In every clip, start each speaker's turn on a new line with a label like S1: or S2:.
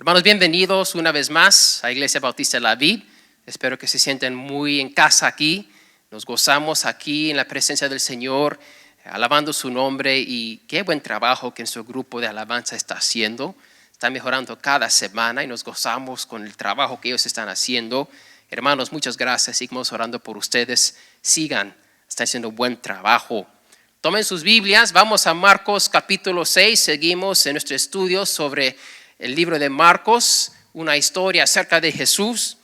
S1: Hermanos, bienvenidos una vez más a Iglesia Bautista La Vid. Espero que se sienten muy en casa aquí. Nos gozamos aquí en la presencia del Señor, alabando su nombre, y qué buen trabajo que nuestro grupo de alabanza está haciendo. Está mejorando cada semana y nos gozamos con el trabajo que ellos están haciendo. Hermanos, muchas gracias. Seguimos orando por ustedes. Sigan, están haciendo buen trabajo. Tomen sus Biblias, vamos a Marcos capítulo 6. Seguimos en nuestro estudio sobre el libro de Marcos, una historia acerca de Jesús.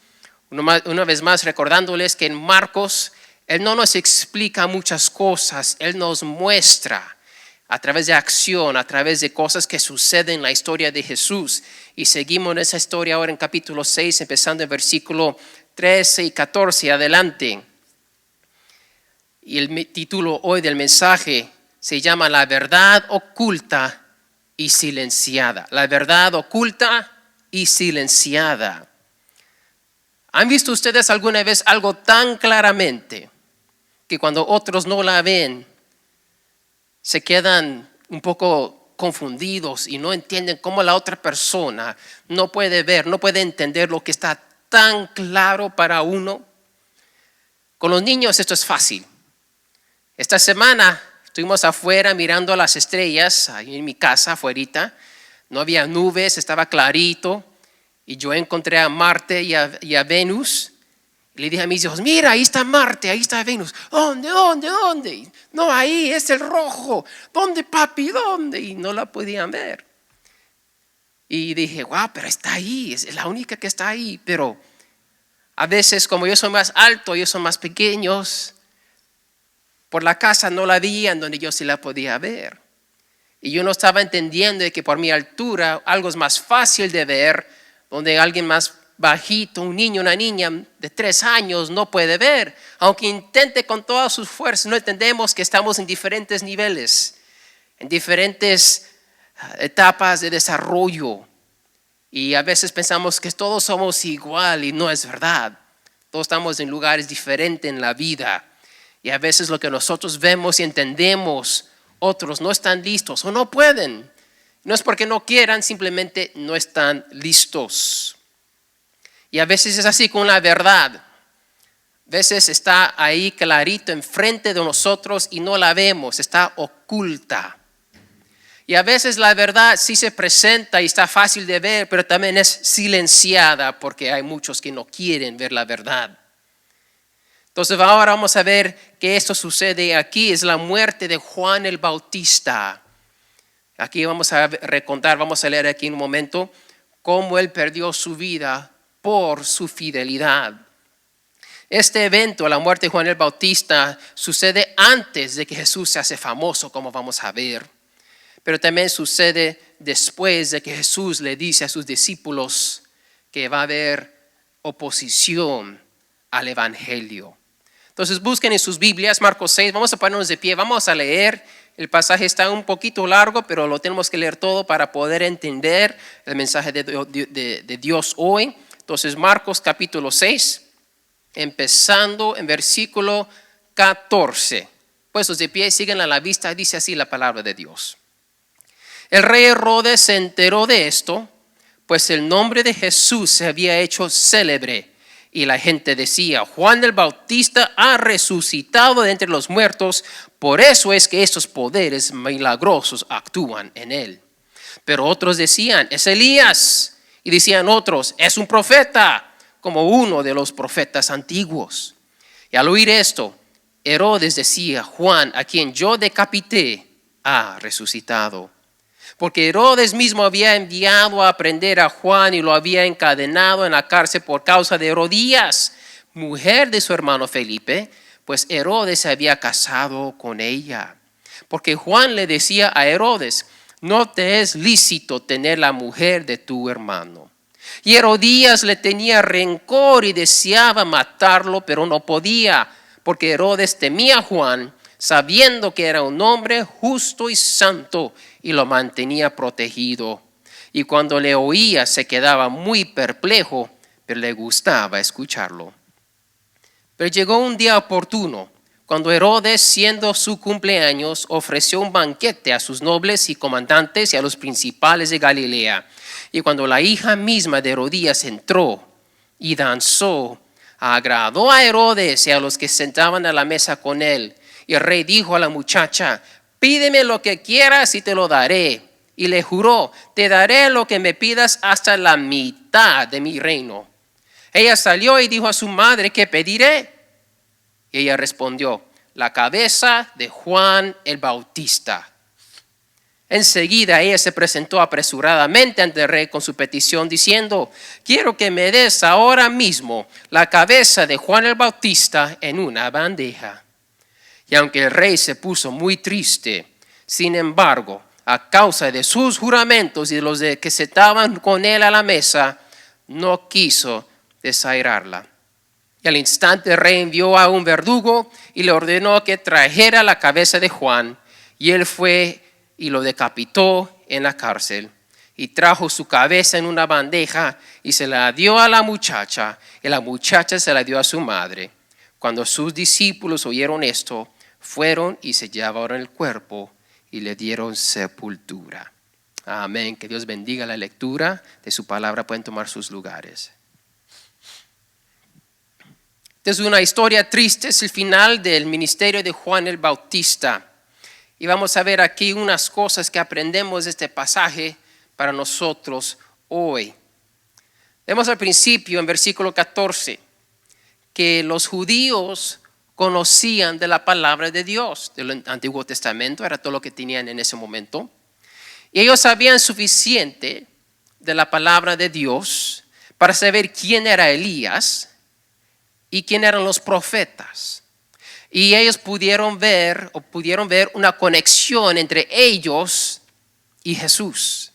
S1: Una vez más recordándoles que en Marcos Él no nos explica muchas cosas, Él nos muestra a través de acción, a través de cosas que suceden en la historia de Jesús. Y seguimos en esa historia ahora en capítulo 6, empezando en versículo 13 y 14 adelante. Y el título hoy del mensaje se llama La verdad oculta y silenciada. La verdad oculta y silenciada. ¿Han visto ustedes alguna vez algo tan claramente que cuando otros no la ven se quedan un poco confundidos y no entienden cómo la otra persona no puede ver, no puede entender lo que está tan claro para uno? Con los niños esto es fácil. Esta semana estuvimos afuera mirando las estrellas, ahí en mi casa, afuerita. No había nubes, estaba clarito. Y yo encontré a Marte y a Venus. Y le dije a mis hijos, mira, ahí está Marte, ahí está Venus. ¿Dónde? No, ahí es el rojo. ¿Dónde, papi? ¿Dónde? Y no la podían ver. Y dije, wow, pero está ahí, es la única que está ahí. Pero a veces, como yo soy más alto, ellos son más pequeños, por la casa no la veían donde yo sí la podía ver. Y yo no estaba entendiendo que por mi altura algo es más fácil de ver, donde alguien más bajito, un niño, una niña de 3 años no puede ver. Aunque intente con todas sus fuerzas, no entendemos que estamos en diferentes niveles, en diferentes etapas de desarrollo. Y a veces pensamos que todos somos igual y no es verdad. Todos estamos en lugares diferentes en la vida. Y a veces lo que nosotros vemos y entendemos, otros no están listos o no pueden. No es porque no quieran, simplemente no están listos. Y a veces es así con la verdad. A veces está ahí clarito enfrente de nosotros y no la vemos, está oculta. Y a veces la verdad sí se presenta y está fácil de ver, pero también es silenciada porque hay muchos que no quieren ver la verdad. Entonces ahora vamos a ver que esto sucede aquí, es la muerte de Juan el Bautista. Aquí vamos a recontar, vamos a leer aquí en un momento cómo él perdió su vida por su fidelidad. Este evento, la muerte de Juan el Bautista, sucede antes de que Jesús se hace famoso, como vamos a ver. Pero también sucede después de que Jesús le dice a sus discípulos que va a haber oposición al evangelio. Entonces busquen en sus Biblias Marcos 6, vamos a ponernos de pie, vamos a leer. El pasaje está un poquito largo, pero lo tenemos que leer todo para poder entender el mensaje de Dios hoy. Entonces Marcos capítulo 6, empezando en versículo 14. Puestos de pie, siguen a la vista, dice así la palabra de Dios. El rey Herodes se enteró de esto, pues el nombre de Jesús se había hecho célebre. Y la gente decía, Juan el Bautista ha resucitado de entre los muertos, por eso es que estos poderes milagrosos actúan en él. Pero otros decían, es Elías. Y decían otros, es un profeta, como uno de los profetas antiguos. Y al oír esto, Herodes decía, Juan, a quien yo decapité, ha resucitado. Porque Herodes mismo había enviado a prender a Juan y lo había encadenado en la cárcel por causa de Herodías, mujer de su hermano Felipe, pues Herodes se había casado con ella. Porque Juan le decía a Herodes, no te es lícito tener la mujer de tu hermano. Y Herodías le tenía rencor y deseaba matarlo, pero no podía, porque Herodes temía a Juan, sabiendo que era un hombre justo y santo, y lo mantenía protegido. Y cuando le oía se quedaba muy perplejo, pero le gustaba escucharlo. Pero llegó un día oportuno, cuando Herodes, siendo su cumpleaños, ofreció un banquete a sus nobles y comandantes y a los principales de Galilea. Y cuando la hija misma de Herodías entró y danzó, agradó a Herodes y a los que sentaban a la mesa con él. Y el rey dijo a la muchacha: pídeme lo que quieras y te lo daré. Y le juró: te daré lo que me pidas hasta la mitad de mi reino. Ella salió y dijo a su madre: ¿qué pediré? Y ella respondió: la cabeza de Juan el Bautista. Enseguida ella se presentó apresuradamente ante el rey con su petición, diciendo: quiero que me des ahora mismo la cabeza de Juan el Bautista en una bandeja. Y aunque el rey se puso muy triste, sin embargo, a causa de sus juramentos y de los de que se estaban con él a la mesa, no quiso desairarla. Y al instante el rey envió a un verdugo y le ordenó que trajera la cabeza de Juan. Y él fue y lo decapitó en la cárcel. Y trajo su cabeza en una bandeja y se la dio a la muchacha. Y la muchacha se la dio a su madre. Cuando sus discípulos oyeron esto, fueron y se llevaron el cuerpo y le dieron sepultura. Amén. Que Dios bendiga la lectura de su palabra. Pueden tomar sus lugares. Esta es una historia triste, es el final del ministerio de Juan el Bautista. Y vamos a ver aquí unas cosas que aprendemos de este pasaje para nosotros hoy. Vemos al principio en versículo 14 que los judíos conocían de la palabra de Dios, del Antiguo Testamento, era todo lo que tenían en ese momento. Y ellos sabían suficiente de la palabra de Dios para saber quién era Elías y quién eran los profetas. Y ellos pudieron ver una conexión entre ellos y Jesús.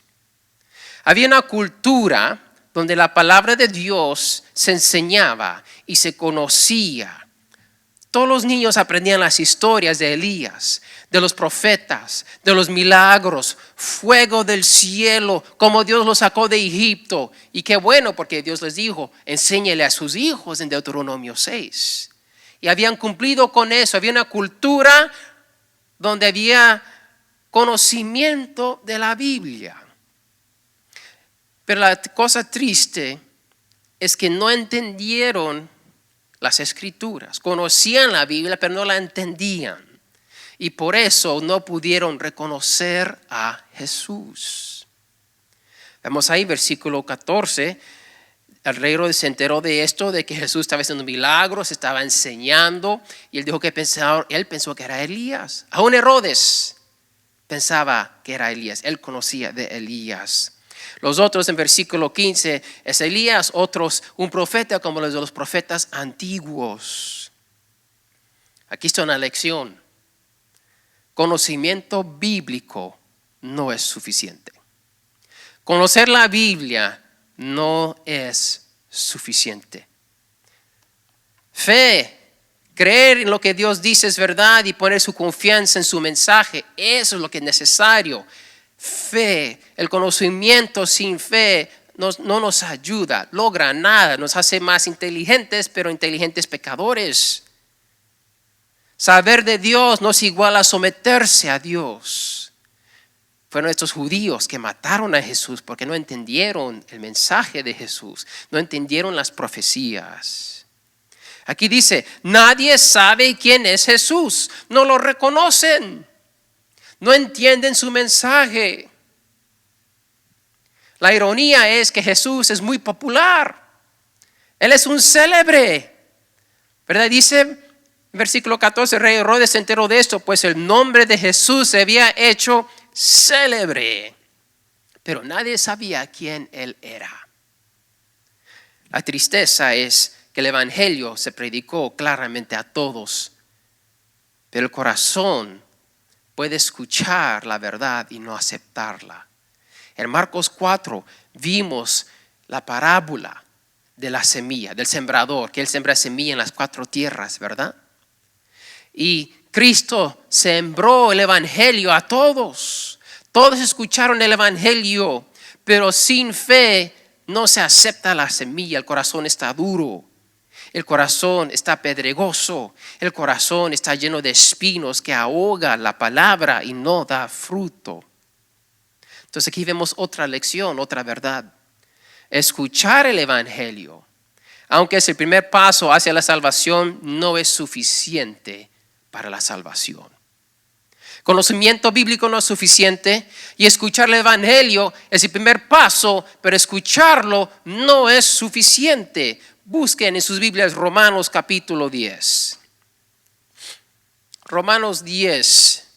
S1: Había una cultura donde la palabra de Dios se enseñaba y se conocía. Todos los niños aprendían las historias de Elías, de los profetas, de los milagros, fuego del cielo, cómo Dios los sacó de Egipto. Y qué bueno, porque Dios les dijo: enséñele a sus hijos en Deuteronomio 6. Y habían cumplido con eso. Había una cultura donde había conocimiento de la Biblia. Pero la cosa triste es que no entendieron las Escrituras. Conocían la Biblia, pero no la entendían. Y por eso no pudieron reconocer a Jesús. Vemos ahí versículo 14. El rey Herodes se enteró de esto, de que Jesús estaba haciendo milagros, estaba enseñando. Y él dijo que él pensó que era Elías. Aún Herodes pensaba que era Elías. Él conocía de Elías. Los otros en versículo 15 es Elías, otros un profeta como los de los profetas antiguos. Aquí está una lección. Conocimiento bíblico no es suficiente. Conocer la Biblia no es suficiente. Fe, creer en lo que Dios dice es verdad y poner su confianza en su mensaje, eso es lo que es necesario. Fe, el conocimiento sin fe no nos ayuda, logra nada, nos hace más inteligentes, pero inteligentes pecadores. Saber de Dios no es igual a someterse a Dios. Fueron estos judíos que mataron a Jesús porque no entendieron el mensaje de Jesús, no entendieron las profecías. Aquí dice: nadie sabe quién es Jesús, no lo reconocen. No entienden su mensaje. La ironía es que Jesús es muy popular. Él es un célebre. ¿Verdad? Dice en versículo 14, el rey Herodes se enteró de esto, pues el nombre de Jesús se había hecho célebre. Pero nadie sabía quién él era. La tristeza es que el evangelio se predicó claramente a todos, pero el corazón puede escuchar la verdad y no aceptarla. En Marcos 4 vimos la parábola de la semilla, del sembrador, que él siembra semilla en las 4 tierras, ¿verdad? Y Cristo sembró el evangelio a todos. Todos escucharon el evangelio, pero sin fe no se acepta la semilla. El corazón está duro. El corazón está pedregoso, el corazón está lleno de espinos que ahoga la palabra y no da fruto. Entonces aquí vemos otra lección, otra verdad. Escuchar el evangelio, aunque es el primer paso hacia la salvación, no es suficiente para la salvación. Conocimiento bíblico no es suficiente y escuchar el evangelio es el primer paso, pero escucharlo no es suficiente. Busquen en sus Biblias Romanos capítulo 10. Romanos 10,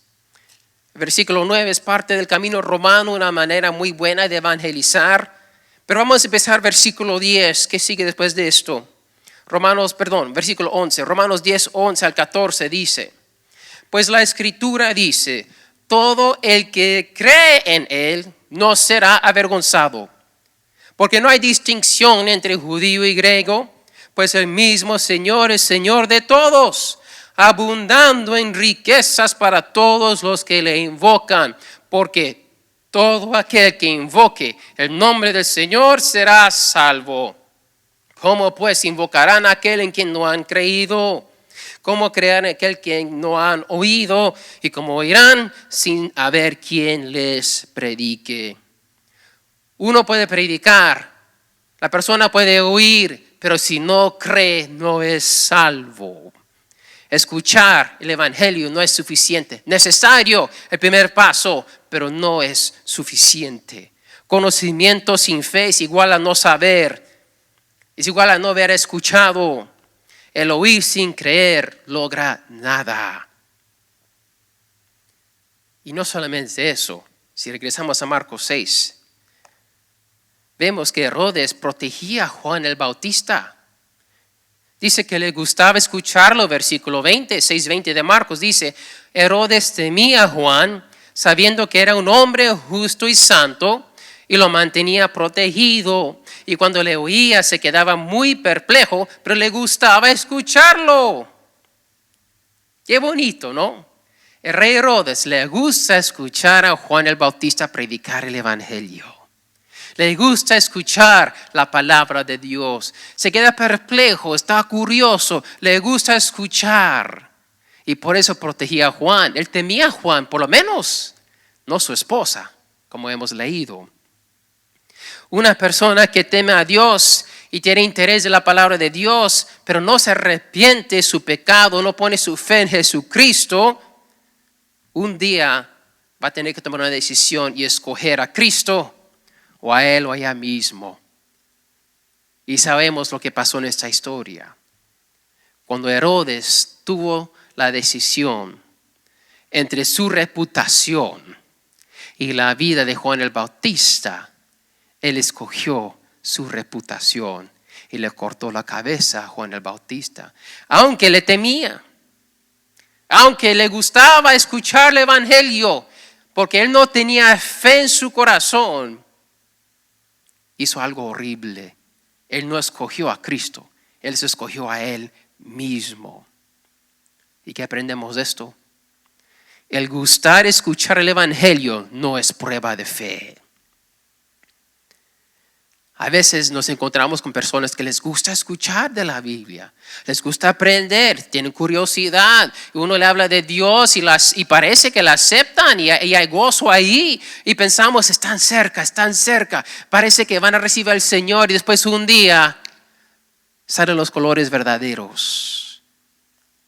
S1: versículo 9 es parte del camino romano, una manera muy buena de evangelizar. Pero vamos a empezar versículo 10, ¿qué sigue después de esto? Versículo 11, Romanos 10, 11 al 14 dice: pues la Escritura dice, todo el que cree en él no será avergonzado, porque no hay distinción entre judío y griego, pues el mismo Señor es Señor de todos, abundando en riquezas para todos los que le invocan, porque todo aquel que invoque el nombre del Señor será salvo. ¿Cómo pues invocarán a aquel en quien no han creído? ¿Cómo creerán en aquel que no han oído? ¿Y cómo oirán sin haber quien les predique? Uno puede predicar, la persona puede oír, pero si no cree no es salvo. Escuchar el evangelio no es suficiente. Necesario el primer paso, pero no es suficiente. Conocimiento sin fe es igual a no saber. Es igual a no haber escuchado. El oír sin creer logra nada. Y no solamente eso. Si regresamos a Marcos 6, vemos que Herodes protegía a Juan el Bautista. Dice que le gustaba escucharlo, versículo 20, 6:20 de Marcos dice: Herodes temía a Juan, sabiendo que era un hombre justo y santo, y lo mantenía protegido. Y cuando le oía se quedaba muy perplejo, pero le gustaba escucharlo. Qué bonito, ¿no? El rey Herodes le gusta escuchar a Juan el Bautista predicar el evangelio. Le gusta escuchar la palabra de Dios. Se queda perplejo, está curioso, le gusta escuchar. Y por eso protegía a Juan. Él temía a Juan, por lo menos, no su esposa, como hemos leído. Una persona que teme a Dios y tiene interés en la palabra de Dios, pero no se arrepiente de su pecado, no pone su fe en Jesucristo, un día va a tener que tomar una decisión y escoger a Cristo o a él o a ella mismo. Y sabemos lo que pasó en esta historia. Cuando Herodes tuvo la decisión entre su reputación y la vida de Juan el Bautista, él escogió su reputación y le cortó la cabeza a Juan el Bautista. Aunque le temía, aunque le gustaba escuchar el evangelio, porque él no tenía fe en su corazón, hizo algo horrible. Él no escogió a Cristo, él se escogió a él mismo. ¿Y qué aprendemos de esto? El gustar escuchar el evangelio no es prueba de fe. A veces nos encontramos con personas que les gusta escuchar de la Biblia, les gusta aprender, tienen curiosidad. Y uno le habla de Dios y parece que la aceptan y hay gozo ahí. Y pensamos, están cerca, parece que van a recibir al Señor. Y después un día salen los colores verdaderos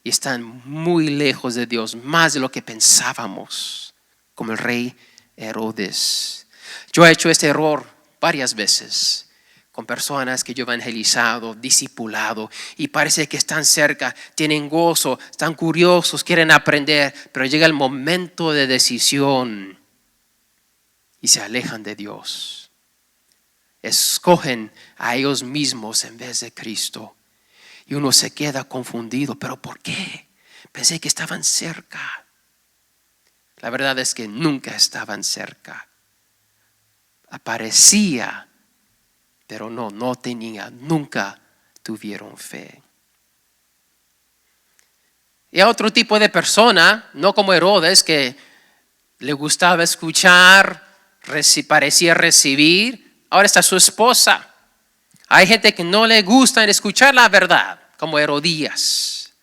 S1: y están muy lejos de Dios, más de lo que pensábamos, como el rey Herodes. Yo he hecho este error varias veces con personas que yo he evangelizado, discipulado, y parece que están cerca, tienen gozo, están curiosos, quieren aprender, pero llega el momento de decisión y se alejan de Dios. Escogen a ellos mismos en vez de Cristo. Y uno se queda confundido, ¿pero por qué? Pensé que estaban cerca. La verdad es que nunca estaban cerca. Aparecía, pero no tenía, nunca tuvieron fe. Y a otro tipo de persona, no como Herodes, que le gustaba escuchar, parecía recibir, ahora está su esposa. Hay gente que no le gusta escuchar la verdad, como Herodías.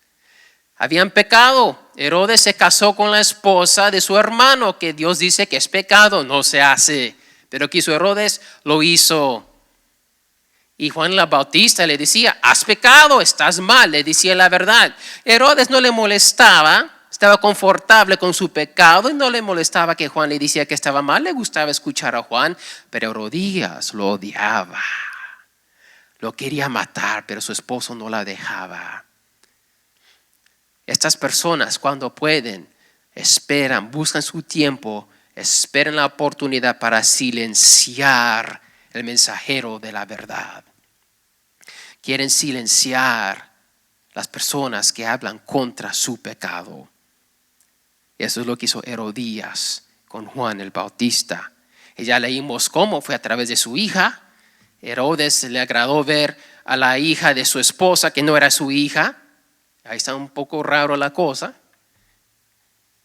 S1: Habían pecado. Herodes se casó con la esposa de su hermano, que Dios dice que es pecado, no se hace. Pero quiso Herodes, lo hizo. Y Juan el Bautista le decía, has pecado, estás mal, le decía la verdad. Herodes no le molestaba, estaba confortable con su pecado y no le molestaba que Juan le decía que estaba mal, le gustaba escuchar a Juan, pero Herodías lo odiaba. Lo quería matar, pero su esposo no la dejaba. Estas personas cuando pueden, esperan, buscan su tiempo, esperan la oportunidad para silenciar el mensajero de la verdad. Quieren silenciar las personas que hablan contra su pecado. Eso es lo que hizo Herodías con Juan el Bautista. Y ya leímos cómo fue a través de su hija. Herodes le agradó ver a la hija de su esposa que no era su hija. Ahí está un poco raro la cosa.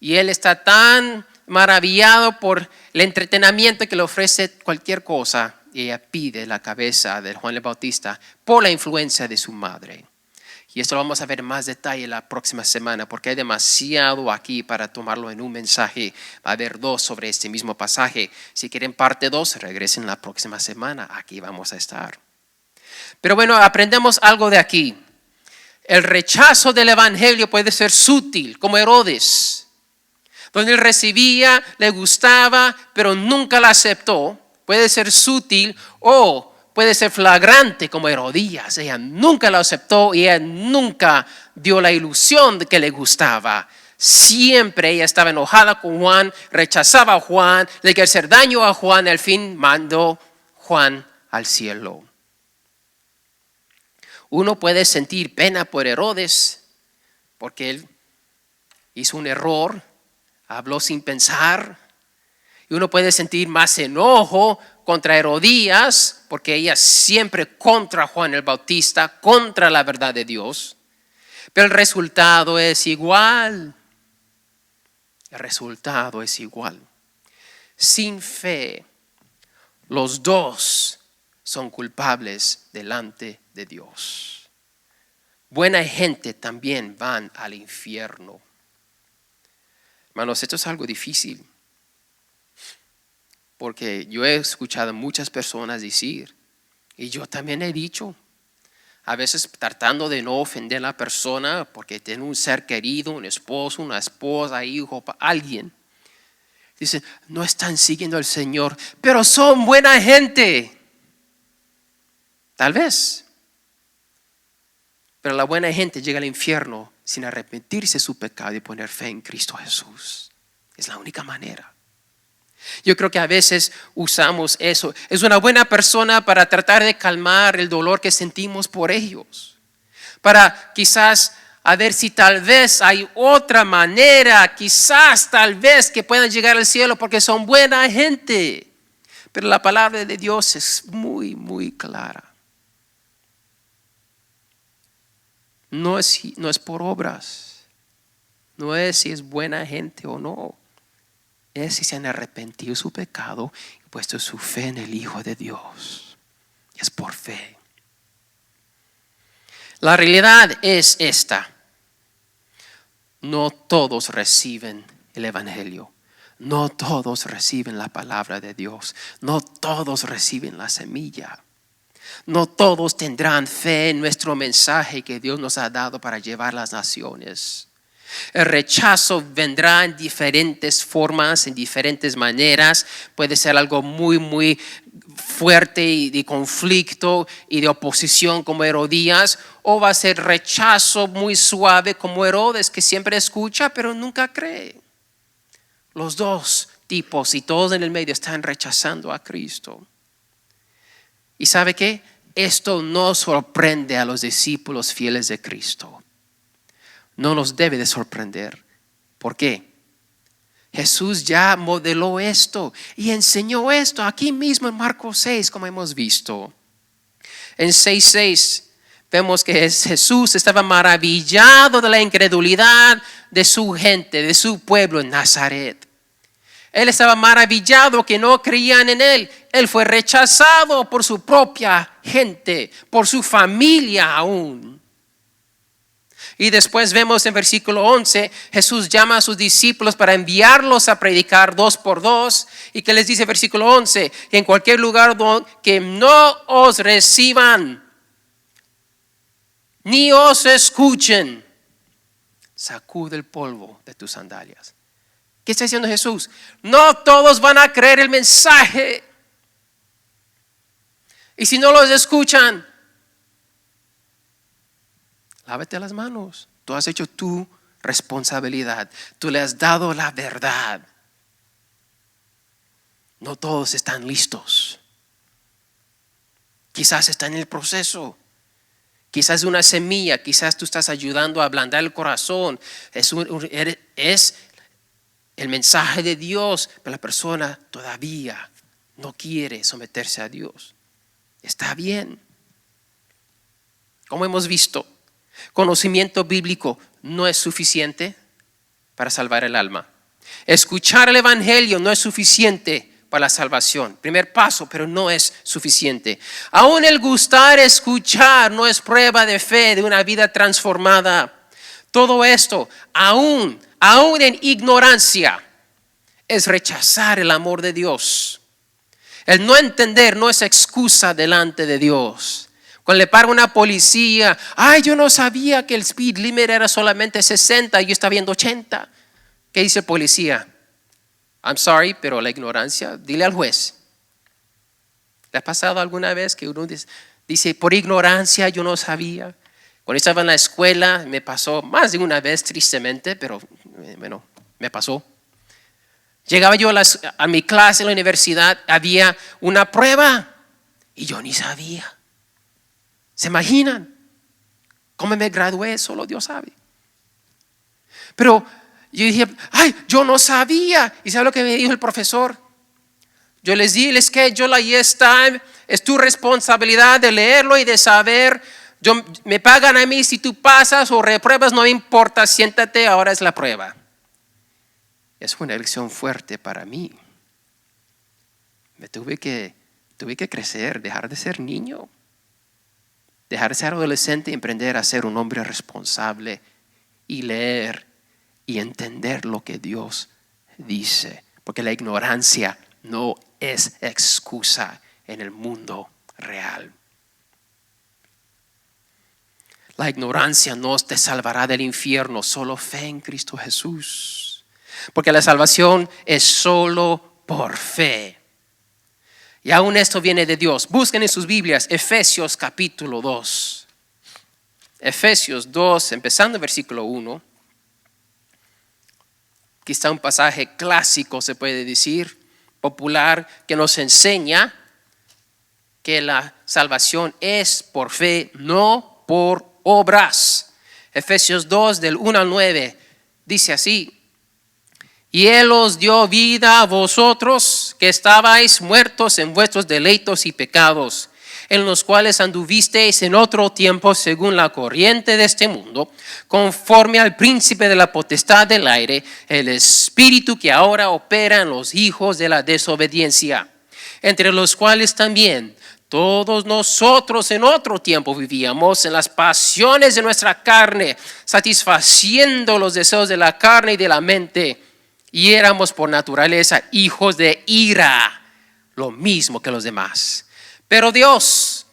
S1: Y él está tan maravillado por el entretenimiento que le ofrece cualquier cosa. Y ella pide la cabeza de Juan el Bautista por la influencia de su madre. Y esto lo vamos a ver en más detalle la próxima semana porque hay demasiado aquí para tomarlo en un mensaje. Va a haber 2 sobre este mismo pasaje. Si quieren parte 2, regresen la próxima semana. Aquí vamos a estar. Pero bueno, aprendemos algo de aquí. El rechazo del evangelio puede ser sutil, como Herodes, donde él recibía, le gustaba, pero nunca la aceptó. Puede ser sutil o puede ser flagrante, como Herodías. Ella nunca lo aceptó y ella nunca dio la ilusión de que le gustaba. Siempre ella estaba enojada con Juan, rechazaba a Juan, le quería hacer daño a Juan y al fin mandó Juan al cielo. Uno puede sentir pena por Herodes porque él hizo un error, habló sin pensar. Y uno puede sentir más enojo contra Herodías porque ella siempre contra Juan el Bautista, contra la verdad de Dios. Pero el resultado es igual. El resultado es igual. Sin fe, los dos son culpables delante de Dios. Buena gente también van al infierno. Hermanos, esto es algo difícil. Porque yo he escuchado a muchas personas decir, y yo también he dicho, a veces tratando de no ofender a la persona porque tiene un ser querido, un esposo, una esposa, hijo, alguien. Dicen, no están siguiendo al Señor, pero son buena gente. Tal vez. Pero la buena gente llega al infierno sin arrepentirse de su pecado y poner fe en Cristo Jesús. Es la única manera. Yo creo que a veces usamos eso. Es una buena persona para tratar de calmar el dolor que sentimos por ellos. Para quizás a ver si tal vez hay otra manera, quizás tal vez que puedan llegar al cielo porque son buena gente. Pero la palabra de Dios es muy, muy clara. No es por obras. No es si es buena gente o no. Es si se han arrepentido de su pecado y puesto su fe en el Hijo de Dios. Es por fe. La realidad es esta. No todos reciben el evangelio. No todos reciben la palabra de Dios. No todos reciben la semilla. No todos tendrán fe en nuestro mensaje que Dios nos ha dado para llevar a las naciones. El rechazo vendrá en diferentes formas, en diferentes maneras. Puede ser algo muy, muy fuerte y de conflicto y de oposición como Herodías, o va a ser rechazo muy suave como Herodes, que siempre escucha pero nunca cree. Los dos tipos y todos en el medio están rechazando a Cristo. ¿Y sabe qué? Esto no sorprende a los discípulos fieles de Cristo. No nos debe de sorprender. ¿Por qué? Jesús ya modeló esto y enseñó esto aquí mismo en Marcos 6, como hemos visto. En 6:6 vemos que Jesús estaba maravillado de la incredulidad de su gente, de su pueblo en Nazaret. Él estaba maravillado que no creían en él. Él fue rechazado por su propia gente, por su familia aún. Y después vemos en versículo 11, Jesús llama a sus discípulos para enviarlos a predicar 2 por 2. ¿Y que les dice versículo 11? En cualquier lugar que no os reciban, ni os escuchen, sacude el polvo de tus sandalias. ¿Qué está diciendo Jesús? No todos van a creer el mensaje. Y si no los escuchan, lávate las manos. Tú has hecho tu responsabilidad. Tú le has dado la verdad. No todos están listos. Quizás están en el proceso. Quizás una semilla. Quizás tú estás ayudando a ablandar el corazón. Es el mensaje de Dios, pero la persona todavía no quiere someterse a Dios. Está bien. Como hemos visto, conocimiento bíblico no es suficiente para salvar el alma. Escuchar el evangelio no es suficiente para la salvación. Primer paso, pero no es suficiente. Aún el gustar escuchar no es prueba de fe de una vida transformada. Todo esto, aún en ignorancia, es rechazar el amor de Dios. El no entender no es excusa delante de Dios. Cuando le para una policía, yo no sabía que el speed limit era solamente 60 y yo estaba viendo 80. ¿Qué dice el policía? I'm sorry, pero la ignorancia, dile al juez. ¿Le ha pasado alguna vez que uno dice, por ignorancia yo no sabía? Cuando estaba en la escuela me pasó más de una vez tristemente, pero bueno, me pasó. Llegaba yo a mi clase en la universidad, había una prueba y yo ni sabía. ¿Se imaginan? ¿Cómo me gradué? Solo Dios sabe. Pero yo dije, yo no sabía. ¿Y sabe lo que me dijo el profesor? Yo les di el schedule, ahí está. Es tu responsabilidad de leerlo y de saber. Me pagan a mí, si tú pasas o repruebas, no me importa, siéntate, ahora es la prueba. Es una elección fuerte para mí. Tuve que crecer, dejar de ser niño, dejar de ser adolescente y aprender a ser un hombre responsable y leer y entender lo que Dios dice. Porque la ignorancia no es excusa en el mundo real. La ignorancia no te salvará del infierno, solo fe en Cristo Jesús. Porque la salvación es solo por fe. Y aún esto viene de Dios. Busquen en sus Biblias Efesios capítulo 2. Efesios 2, empezando en versículo 1. Aquí está un pasaje clásico, se puede decir, popular, que nos enseña que la salvación es por fe, no por obras. Efesios 2, del 1 al 9, dice así. Y Él os dio vida a vosotros que estabais muertos en vuestros delitos y pecados, en los cuales anduvisteis en otro tiempo según la corriente de este mundo, conforme al príncipe de la potestad del aire, el espíritu que ahora opera en los hijos de la desobediencia, entre los cuales también todos nosotros en otro tiempo vivíamos en las pasiones de nuestra carne, satisfaciendo los deseos de la carne y de la mente. Y éramos por naturaleza hijos de ira, lo mismo que los demás. Pero Dios,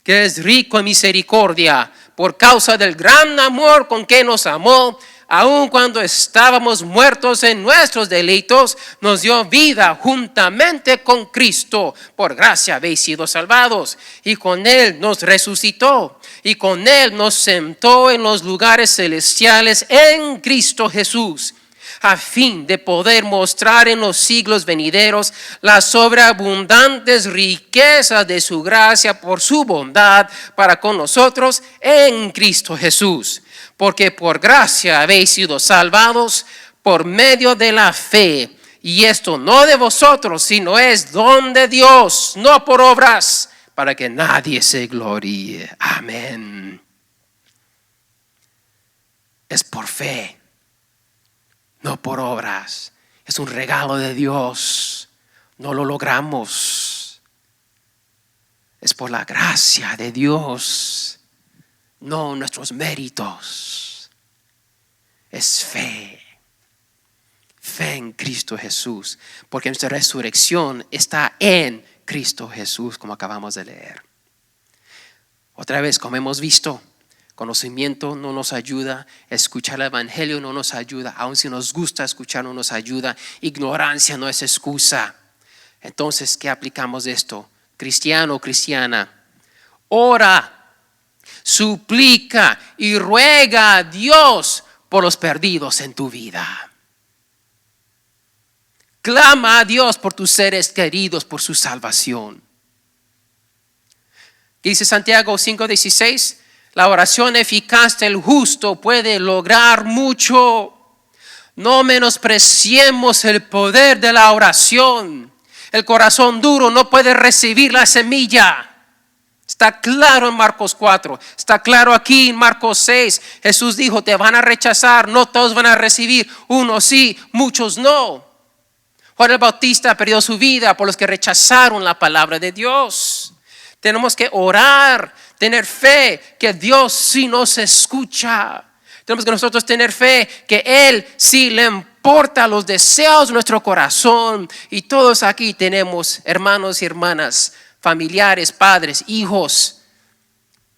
S1: que es rico en misericordia, por causa del gran amor con que nos amó, aun cuando estábamos muertos en nuestros delitos, nos dio vida juntamente con Cristo. Por gracia habéis sido salvados. Y con Él nos resucitó. Y con Él nos sentó en los lugares celestiales en Cristo Jesús, a fin de poder mostrar en los siglos venideros las sobreabundantes riquezas de su gracia por su bondad para con nosotros en Cristo Jesús. Porque por gracia habéis sido salvados por medio de la fe. Y esto no de vosotros, sino es don de Dios, no por obras, para que nadie se gloríe. Amén. Es por fe, no por obras. Es un regalo de Dios. No lo logramos. Es por la gracia de Dios, no nuestros méritos. es fe. Fe en Cristo Jesús, porque nuestra resurrección está en Cristo Jesús, como acabamos de leer. Otra vez, como hemos visto, conocimiento no nos ayuda, escuchar el evangelio no nos ayuda, aun si nos gusta escuchar no nos ayuda, ignorancia no es excusa. Entonces, ¿qué aplicamos de esto? Cristiano o cristiana, ora, suplica y ruega a Dios por los perdidos en tu vida. Clama a Dios por tus seres queridos, por su salvación. Dice Santiago 5:16, la oración eficaz del justo puede lograr mucho. No menospreciemos el poder de la oración. El corazón duro no puede recibir la semilla. Está claro en Marcos 4, está claro aquí en Marcos 6. Jesús dijo, te van a rechazar, no todos van a recibir, unos sí, muchos no. Juan el Bautista perdió su vida por los que rechazaron la palabra de Dios. Tenemos que orar, tener fe que Dios sí nos escucha. Tenemos que nosotros tener fe que Él sí le importa los deseos de nuestro corazón. Y todos aquí tenemos hermanos y hermanas, familiares, padres, hijos,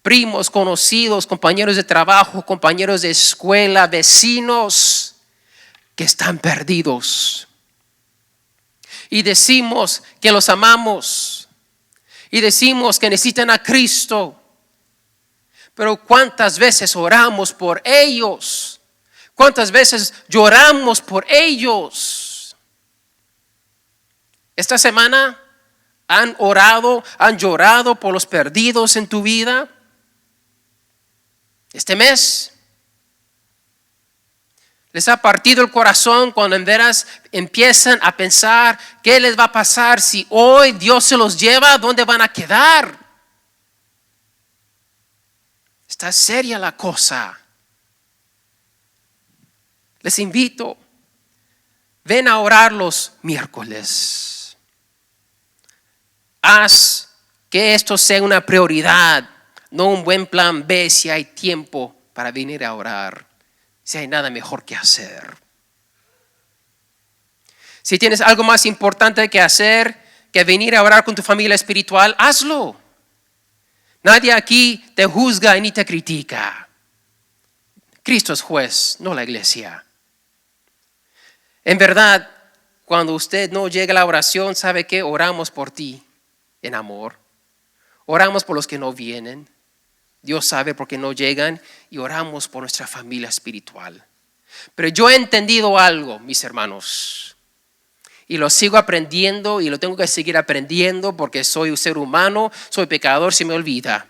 S1: primos, conocidos, compañeros de trabajo, compañeros de escuela, vecinos que están perdidos. Y decimos que los amamos. Y decimos que necesitan a Cristo. Pero ¿cuántas veces oramos por ellos? ¿Cuántas veces lloramos por ellos? Esta semana han orado, han llorado por los perdidos en tu vida. Este mes les ha partido el corazón cuando en veras empiezan a pensar qué les va a pasar si hoy Dios se los lleva, ¿dónde van a quedar? Está seria la cosa. Les invito, ven a orar los miércoles. Haz que esto sea una prioridad, no un buen plan B si hay tiempo para venir a orar. Si hay nada mejor que hacer. Si tienes algo más importante que hacer que venir a orar con tu familia espiritual, hazlo. Nadie aquí te juzga ni te critica. Cristo es juez, no la iglesia. En verdad, cuando usted no llega a la oración, ¿sabe qué? Oramos por ti en amor. Oramos por los que no vienen. Dios sabe por qué no llegan y oramos por nuestra familia espiritual. Pero yo he entendido algo, mis hermanos, y lo sigo aprendiendo y lo tengo que seguir aprendiendo porque soy un ser humano, soy pecador, se me olvida.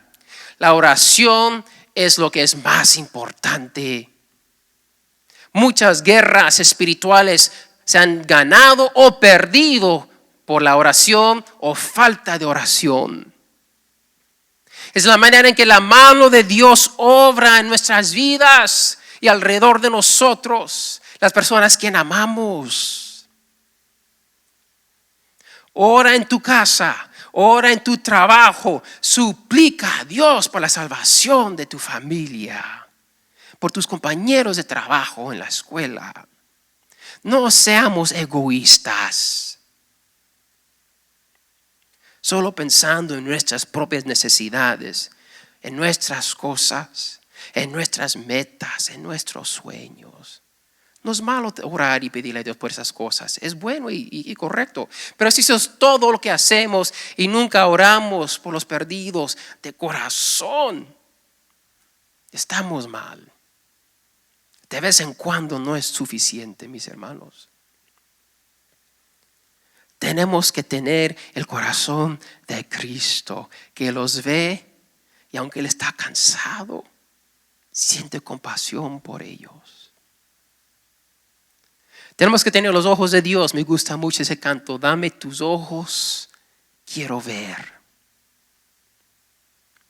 S1: La oración es lo que es más importante. Muchas guerras espirituales se han ganado o perdido por la oración o falta de oración. Es la manera en que la mano de Dios obra en nuestras vidas y alrededor de nosotros, las personas que amamos. Ora en tu casa, ora en tu trabajo, suplica a Dios por la salvación de tu familia, por tus compañeros de trabajo en la escuela. No seamos egoístas. Solo pensando en nuestras propias necesidades, en nuestras cosas, en nuestras metas, en nuestros sueños. No es malo orar y pedirle a Dios por esas cosas. Es bueno y correcto. Pero si eso es todo lo que hacemos y nunca oramos por los perdidos de corazón, estamos mal. De vez en cuando no es suficiente, mis hermanos. Tenemos que tener el corazón de Cristo, que los ve y aunque Él está cansado, siente compasión por ellos. Tenemos que tener los ojos de Dios. Me gusta mucho ese canto. Dame tus ojos, quiero ver.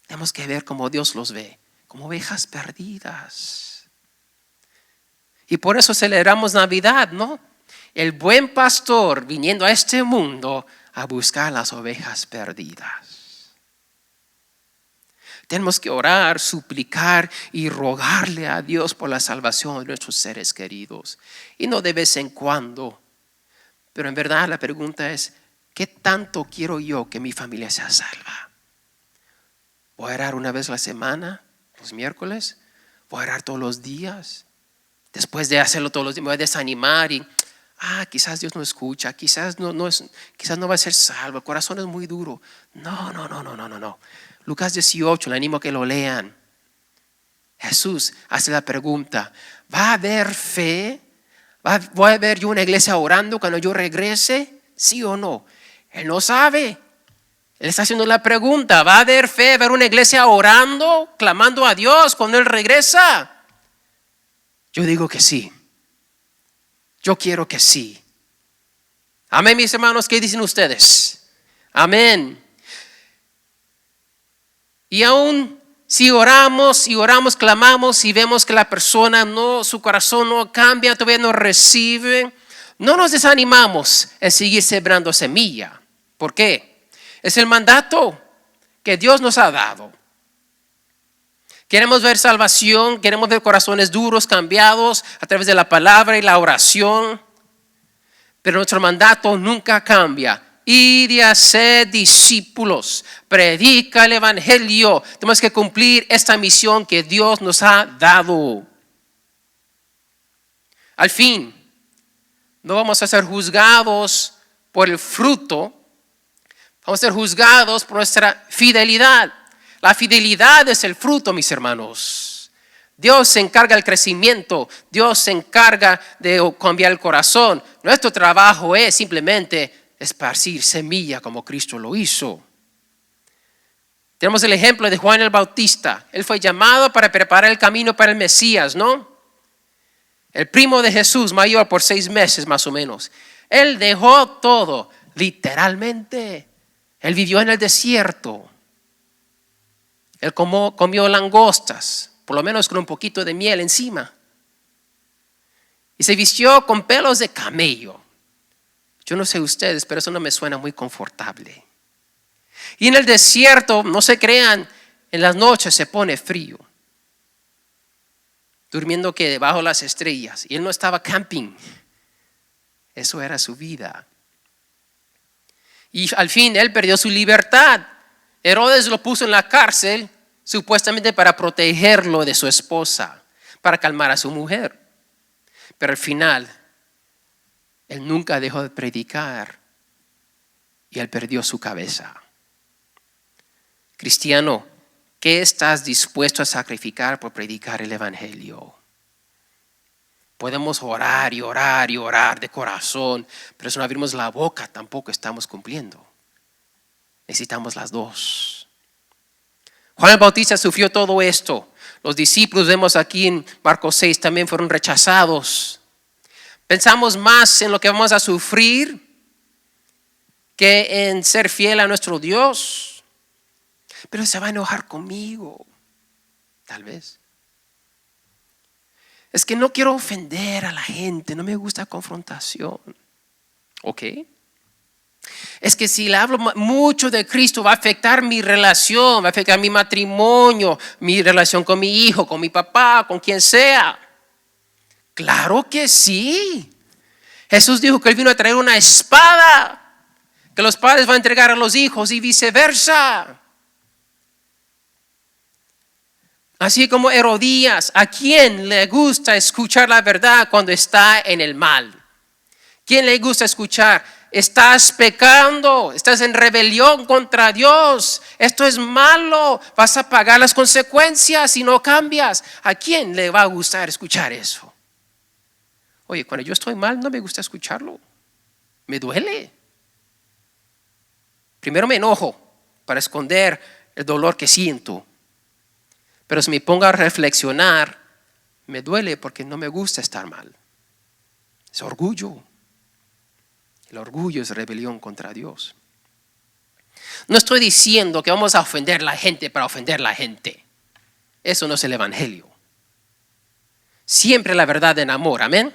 S1: Tenemos que ver como Dios los ve, como ovejas perdidas. Y por eso celebramos Navidad, ¿no? El buen pastor viniendo a este mundo a buscar las ovejas perdidas. Tenemos que orar, suplicar y rogarle a Dios por la salvación de nuestros seres queridos. Y no de vez en cuando. Pero en verdad la pregunta es, ¿qué tanto quiero yo que mi familia sea salva? ¿Voy a orar una vez a la semana, los miércoles? ¿Voy a orar todos los días? Después de hacerlo todos los días me voy a desanimar y quizás Dios no escucha, quizás no va a ser salvo, el corazón es muy duro. No. Lucas 18, le animo a que lo lean. Jesús hace la pregunta, ¿va a haber fe? ¿Voy a ver yo una iglesia orando cuando yo regrese? ¿Sí o no? Él no sabe. Él está haciendo la pregunta, ¿va a haber fe? ¿Va a haber una iglesia orando, clamando a Dios cuando Él regresa? Yo digo que sí. Yo quiero que sí. Amén, mis hermanos, ¿qué dicen ustedes? Amén. Y aún si oramos, clamamos y vemos que la persona su corazón no cambia, todavía no recibe, no nos desanimamos en seguir sembrando semilla. ¿Por qué? Es el mandato que Dios nos ha dado. Queremos ver salvación, queremos ver corazones duros cambiados a través de la palabra y la oración. Pero nuestro mandato nunca cambia. Id y haced discípulos, predica el evangelio. Tenemos que cumplir esta misión que Dios nos ha dado. Al fin, no vamos a ser juzgados por el fruto, vamos a ser juzgados por nuestra fidelidad. La fidelidad es el fruto, mis hermanos. Dios se encarga del crecimiento, Dios se encarga de cambiar el corazón. Nuestro trabajo es simplemente esparcir semilla como Cristo lo hizo. Tenemos el ejemplo de Juan el Bautista. Él fue llamado para preparar el camino para el Mesías, ¿no? El primo de Jesús, mayor por 6 meses más o menos. Él dejó todo, literalmente. Él vivió en el desierto. Él comió langostas, por lo menos con un poquito de miel encima. Y se vistió con pelos de camello. Yo no sé ustedes, pero eso no me suena muy confortable. Y en el desierto, no se crean, en las noches se pone frío. Durmiendo que debajo de las estrellas. Y él no estaba camping. Eso era su vida. Y al fin él perdió su libertad. Herodes lo puso en la cárcel, supuestamente para protegerlo de su esposa, para calmar a su mujer. Pero al final, él nunca dejó de predicar y él perdió su cabeza. Cristiano, ¿qué estás dispuesto a sacrificar por predicar el evangelio? Podemos orar y orar y orar de corazón, pero si no abrimos la boca tampoco estamos cumpliendo. Necesitamos las dos. Juan el Bautista sufrió todo esto. Los discípulos, vemos aquí en Marcos 6, también fueron rechazados. Pensamos más en lo que vamos a sufrir que en ser fiel a nuestro Dios. Pero se va a enojar conmigo, tal vez. Es que no quiero ofender a la gente, no me gusta confrontación. ¿Ok? Es que si le hablo mucho de Cristo va a afectar mi relación, va a afectar mi matrimonio, mi relación con mi hijo, con mi papá, con quien sea. Claro que sí. Jesús dijo que Él vino a traer una espada que los padres van a entregar a los hijos y viceversa. Así como Herodías, ¿a quién le gusta escuchar la verdad cuando está en el mal? ¿Quién le gusta escuchar? Estás pecando, estás en rebelión contra Dios. Esto es malo, vas a pagar las consecuencias si no cambias. ¿A quién le va a gustar escuchar eso? Oye, cuando yo estoy mal no me gusta escucharlo. Me duele. Primero me enojo para esconder el dolor que siento. Pero si me pongo a reflexionar, me duele porque no me gusta estar mal. Es orgullo. El orgullo es rebelión contra Dios. No estoy diciendo que vamos a ofender a la gente para ofender a la gente. Eso no es el evangelio. Siempre la verdad en amor, amén.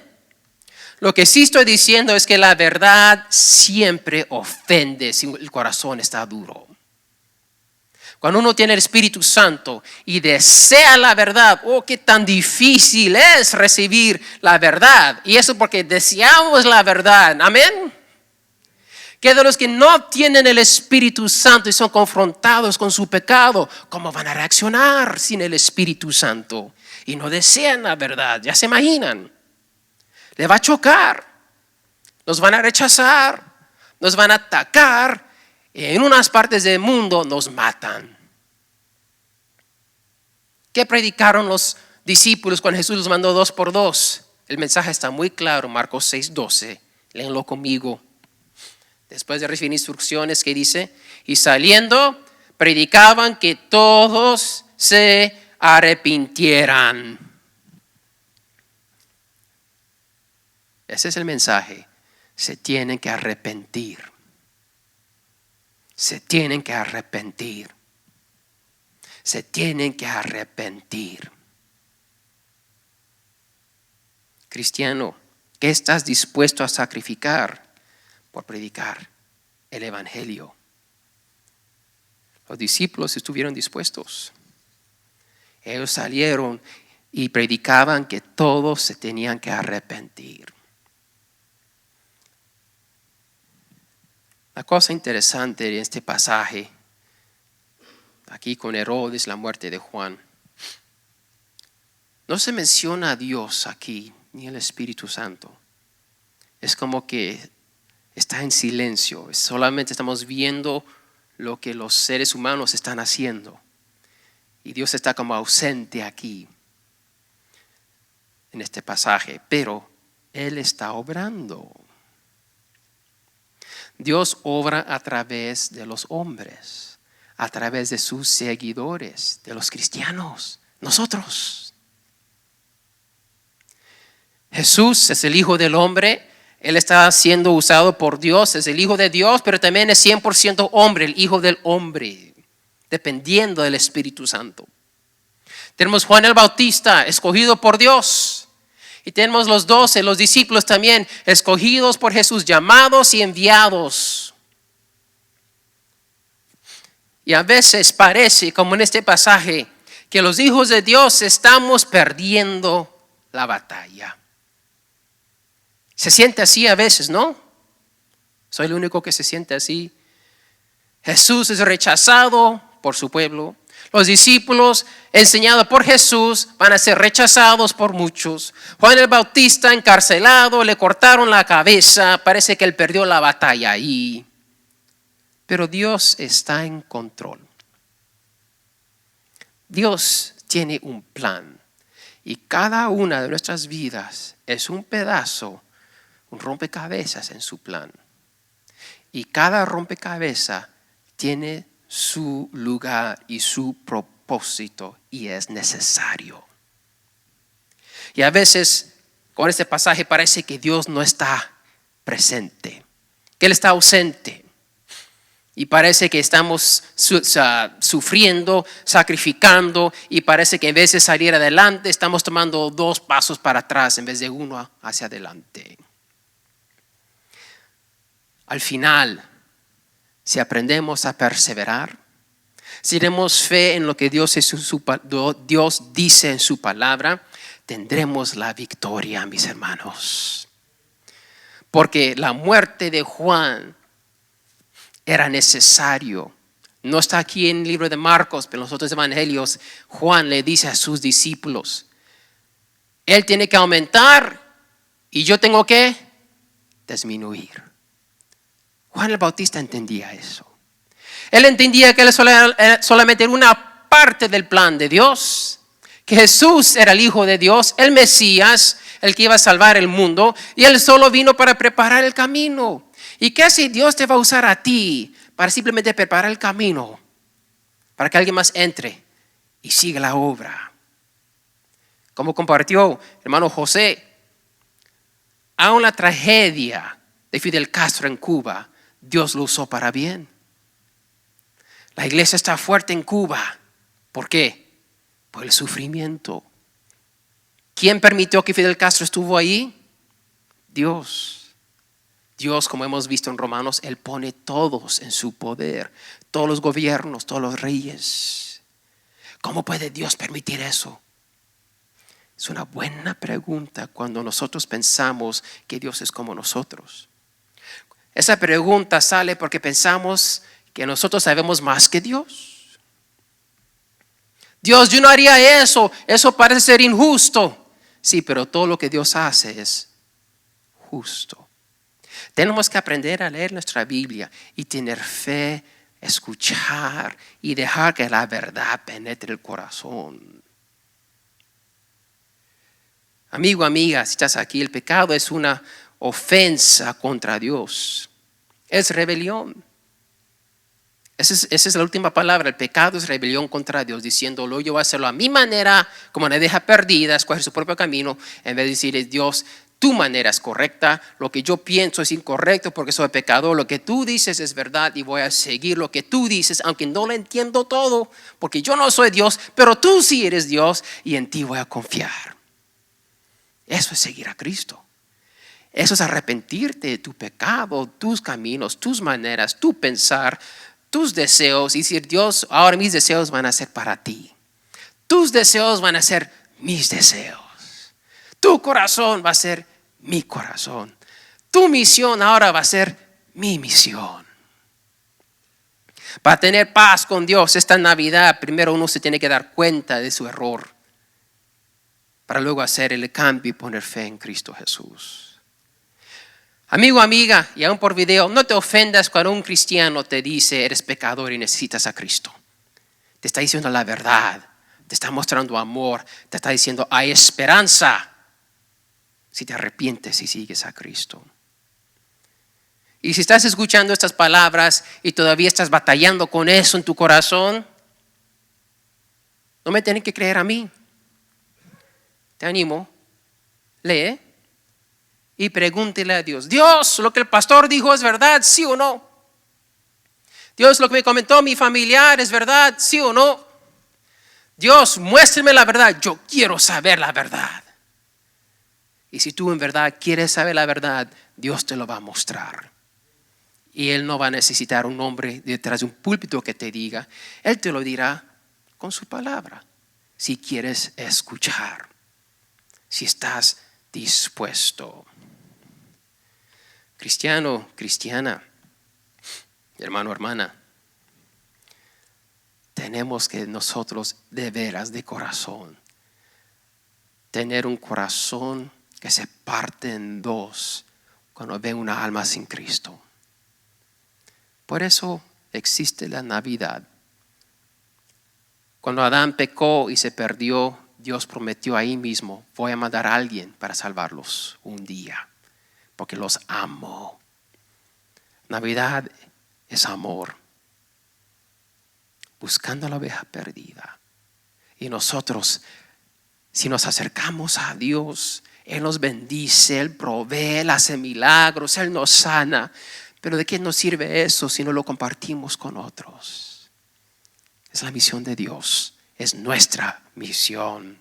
S1: Lo que sí estoy diciendo es que la verdad siempre ofende si el corazón está duro. Cuando uno tiene el Espíritu Santo y desea la verdad, oh, qué tan difícil es recibir la verdad. Y eso porque deseamos la verdad. Amén. Que de los que no tienen el Espíritu Santo y son confrontados con su pecado, ¿cómo van a reaccionar sin el Espíritu Santo? Y no desean la verdad, ya se imaginan. Le va a chocar, nos van a rechazar, nos van a atacar. En unas partes del mundo nos matan. ¿Qué predicaron los discípulos cuando Jesús los mandó 2 por 2? El mensaje está muy claro, Marcos 6:12. Léenlo conmigo. Después de recibir instrucciones, ¿qué dice? Y saliendo, predicaban que todos se arrepintieran. Ese es el mensaje. Se tienen que arrepentir. Se tienen que arrepentir. Se tienen que arrepentir. Cristiano, ¿qué estás dispuesto a sacrificar por predicar el evangelio? Los discípulos estuvieron dispuestos. Ellos salieron y predicaban que todos se tenían que arrepentir. La cosa interesante en este pasaje, aquí con Herodes, la muerte de Juan, no se menciona a Dios aquí, ni el Espíritu Santo. Es como que está en silencio, solamente estamos viendo lo que los seres humanos están haciendo. Y Dios está como ausente aquí, en este pasaje, pero Él está obrando. Dios obra a través de los hombres, a través de sus seguidores, de los cristianos, nosotros. Jesús es el Hijo del Hombre, Él está siendo usado por Dios, es el Hijo de Dios, pero también es 100% hombre, el Hijo del Hombre, dependiendo del Espíritu Santo. Tenemos Juan el Bautista, escogido por Dios. Y tenemos los 12, los discípulos también, escogidos por Jesús, llamados y enviados. Y a veces parece, como en este pasaje, que los hijos de Dios estamos perdiendo la batalla. Se siente así a veces, ¿no? Soy el único que se siente así. Jesús es rechazado por su pueblo. Los discípulos, enseñados por Jesús, van a ser rechazados por muchos. Juan el Bautista encarcelado, le cortaron la cabeza. Parece que él perdió la batalla ahí. Pero Dios está en control. Dios tiene un plan. Y cada una de nuestras vidas es un pedazo, un rompecabezas en su plan. Y cada rompecabezas tiene su lugar y su propósito y es necesario. Y a veces con este pasaje parece que Dios no está presente, que Él está ausente. Y parece que estamos sufriendo, sacrificando, y parece que en vez de salir adelante estamos tomando 2 pasos para atrás en vez de 1 hacia adelante. Al final, si aprendemos a perseverar, si tenemos fe en lo que Dios dice en su palabra, tendremos la victoria, mis hermanos. Porque la muerte de Juan era necesario. No está aquí en el libro de Marcos, pero en los otros evangelios, Juan le dice a sus discípulos, Él tiene que aumentar y yo tengo que disminuir. Juan el Bautista entendía eso. Él entendía que él solamente era una parte del plan de Dios, que Jesús era el Hijo de Dios, el Mesías, el que iba a salvar el mundo, y Él solo vino para preparar el camino. ¿Y qué si Dios te va a usar a ti para simplemente preparar el camino, para que alguien más entre y siga la obra? Como compartió hermano José, aún la tragedia de Fidel Castro en Cuba, Dios lo usó para bien. La iglesia está fuerte en Cuba. ¿Por qué? Por el sufrimiento. ¿Quién permitió que Fidel Castro estuvo ahí? Dios. Dios, como hemos visto en Romanos, Él pone todos en su poder, todos los gobiernos, todos los reyes. ¿Cómo puede Dios permitir eso? Es una buena pregunta cuando nosotros pensamos que Dios es como nosotros. Esa pregunta sale porque pensamos que nosotros sabemos más que Dios. Dios, yo no haría eso, eso parece ser injusto. Sí, pero todo lo que Dios hace es justo. Tenemos que aprender a leer nuestra Biblia y tener fe, escuchar y dejar que la verdad penetre el corazón. Amigo, amiga, si estás aquí, el pecado es una ofensa contra Dios. Es rebelión. Esa es la última palabra. El pecado es rebelión contra Dios, diciéndolo, yo voy a hacerlo a mi manera, como una deja perdida, escoger su propio camino, en vez de decirle, Dios, tu manera es correcta, lo que yo pienso es incorrecto porque soy pecador, lo que tú dices es verdad y voy a seguir lo que tú dices, aunque no lo entiendo todo, porque yo no soy Dios, pero tú sí eres Dios y en ti voy a confiar. Eso es seguir a Cristo. Eso es arrepentirte de tu pecado, tus caminos, tus maneras, tu pensar, tus deseos y decir, Dios, ahora mis deseos van a ser para ti. Tus deseos van a ser mis deseos. Tu corazón va a ser mi corazón. Tu misión ahora va a ser mi misión. Para tener paz con Dios esta Navidad, primero uno se tiene que dar cuenta de su error, para luego hacer el cambio y poner fe en Cristo Jesús. Amigo, amiga, y aún por video, no te ofendas cuando un cristiano te dice eres pecador y necesitas a Cristo. Te está diciendo la verdad, te está mostrando amor, te está diciendo hay esperanza si te arrepientes y sigues a Cristo. Y si estás escuchando estas palabras y todavía estás batallando con eso en tu corazón, no me tienen que creer a mí. Te animo, lee y pregúntele a Dios. Dios, lo que el pastor dijo es verdad, ¿sí o no? Dios, lo que me comentó mi familiar es verdad, ¿sí o no? Dios, muéstrame la verdad, yo quiero saber la verdad. Y si tú en verdad quieres saber la verdad, Dios te lo va a mostrar. Y Él no va a necesitar un hombre detrás de un púlpito que te diga. Él te lo dirá con su palabra. Si quieres escuchar, si estás dispuesto. Cristiano, cristiana, hermano, hermana, tenemos que nosotros de veras, de corazón, tener un corazón que se parte en dos cuando ve una alma sin Cristo. Por eso existe la Navidad. Cuando Adán pecó y se perdió, Dios prometió ahí mismo, voy a mandar a alguien para salvarlos un día, porque los amo. Navidad es amor, buscando a la oveja perdida. Y nosotros, si nos acercamos a Dios, Él nos bendice, Él provee, Él hace milagros, Él nos sana. Pero ¿de qué nos sirve eso si no lo compartimos con otros? Es la misión de Dios, es nuestra misión.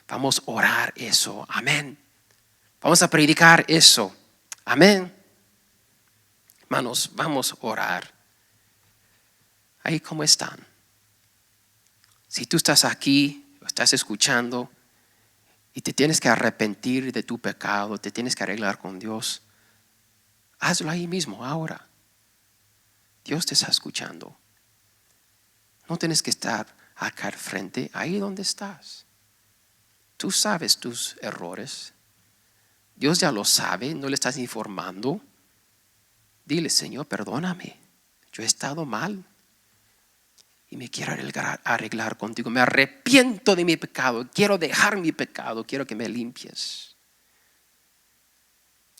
S1: Vamos a orar eso, amén. Vamos a predicar eso, amén. Hermanos, vamos a orar. Ahí cómo están. Si tú estás aquí, estás escuchando y te tienes que arrepentir de tu pecado, te tienes que arreglar con Dios, hazlo ahí mismo, ahora. Dios te está escuchando. No tienes que estar acá al frente, ahí donde estás. Tú sabes tus errores. Dios ya lo sabe, no le estás informando. Dile, Señor, perdóname. Yo he estado mal y me quiero arreglar contigo. Me arrepiento de mi pecado. Quiero dejar mi pecado. Quiero que me limpies.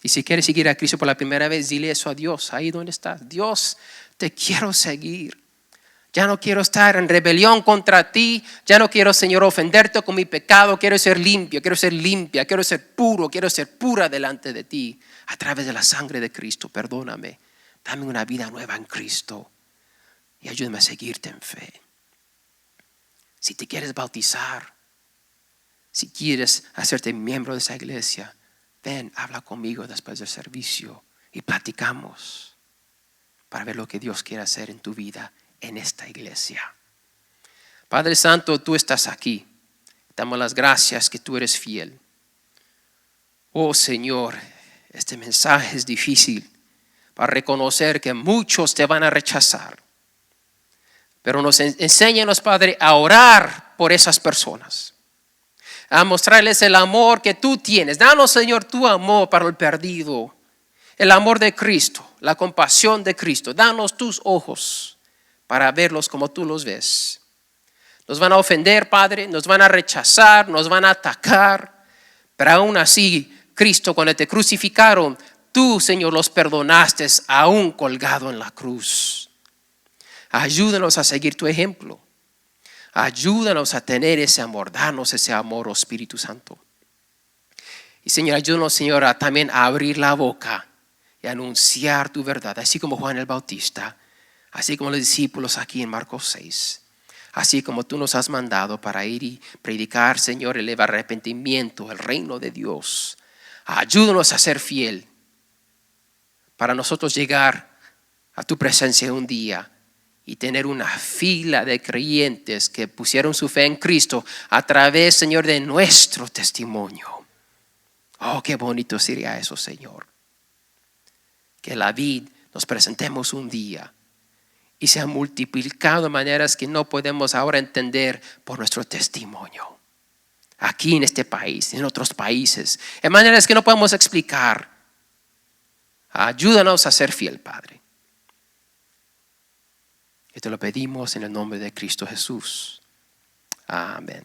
S1: Y si quieres seguir a Cristo por la primera vez, dile eso a Dios, ahí donde estás. Dios, te quiero seguir. Ya no quiero estar en rebelión contra ti. Ya no quiero, Señor, ofenderte con mi pecado. Quiero ser limpio, quiero ser limpia, quiero ser puro, quiero ser pura delante de ti. A través de la sangre de Cristo, perdóname. Dame una vida nueva en Cristo. Y ayúdame a seguirte en fe. Si te quieres bautizar, si quieres hacerte miembro de esa iglesia, ven, habla conmigo después del servicio y platicamos para ver lo que Dios quiere hacer en tu vida, en esta iglesia. Padre Santo, tú estás aquí. Damos las gracias que tú eres fiel. Oh Señor, este mensaje es difícil para reconocer que muchos te van a rechazar. Pero enséñanos, Padre, a orar por esas personas, a mostrarles el amor que tú tienes. Danos, Señor, tu amor para el perdido, el amor de Cristo, la compasión de Cristo. Danos tus ojos para verlos como tú los ves. Nos van a ofender, Padre, nos van a rechazar, nos van a atacar, pero aún así, Cristo, cuando te crucificaron, tú, Señor, los perdonaste aún colgado en la cruz. Ayúdanos a seguir tu ejemplo. Ayúdanos a tener ese amor. Danos ese amor, oh Espíritu Santo. Y Señor, ayúdanos, Señor, a también a abrir la boca y anunciar tu verdad. Así como Juan el Bautista. Así como los discípulos aquí en Marcos 6. Así como tú nos has mandado para ir y predicar, Señor, el arrepentimiento, el reino de Dios. Ayúdanos a ser fiel. Para nosotros llegar a tu presencia un día y tener una fila de creyentes que pusieron su fe en Cristo a través, Señor, de nuestro testimonio. Oh, qué bonito sería eso, Señor. Que la vid nos presentemos un día y se ha multiplicado de maneras que no podemos ahora entender por nuestro testimonio. Aquí en este país, en otros países, en maneras que no podemos explicar. Ayúdanos a ser fiel, Padre. Y te lo pedimos en el nombre de Cristo Jesús. Amén.